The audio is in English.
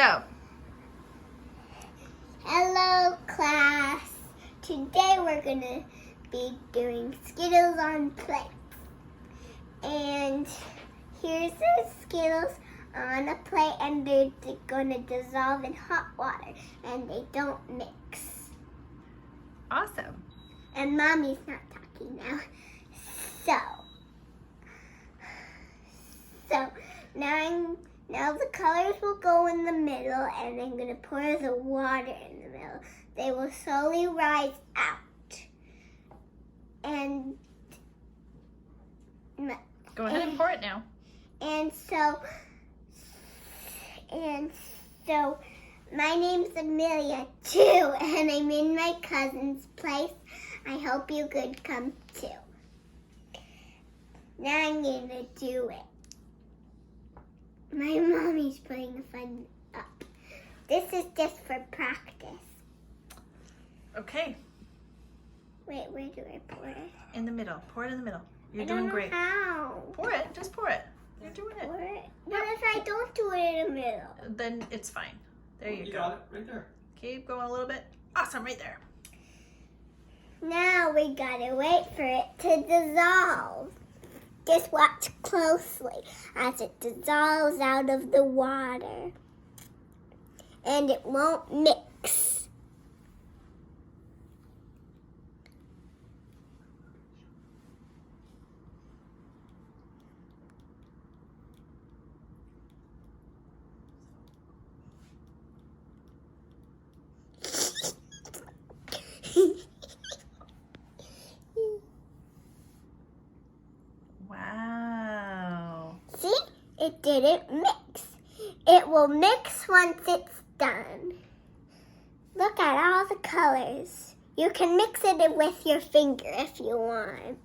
Go. Hello, class. Today we're going to be doing Skittles on plates. And here's the Skittles on a plate, and they're going to dissolve in hot water, and they don't mix. Awesome. And Mommy's not talking now. So now the colors will go in the middle, and I'm going to pour the water in the middle. They will slowly rise out. And Go ahead and pour it now. And so my name's Emmelia too, and I'm in my cousin's place. I hope you could come too. Now I'm gonna do it. My mommy's putting the fun up. This is just for practice. Okay. Wait, where do I pour it? In the middle. Pour it in the middle. You're I doing don't know great. how. Pour it. Just pour it. You're doing it. Pour it? What if I don't do it in the middle? Then it's fine. There you go. Got it right there. Keep going a little bit. Awesome, right there. Now we gotta wait for it to dissolve. Just watch closely as it dissolves out of the water. And it won't mix. Wow. See? It didn't mix. It will mix once it's done. Look at all the colors. You can mix it with your finger if you want.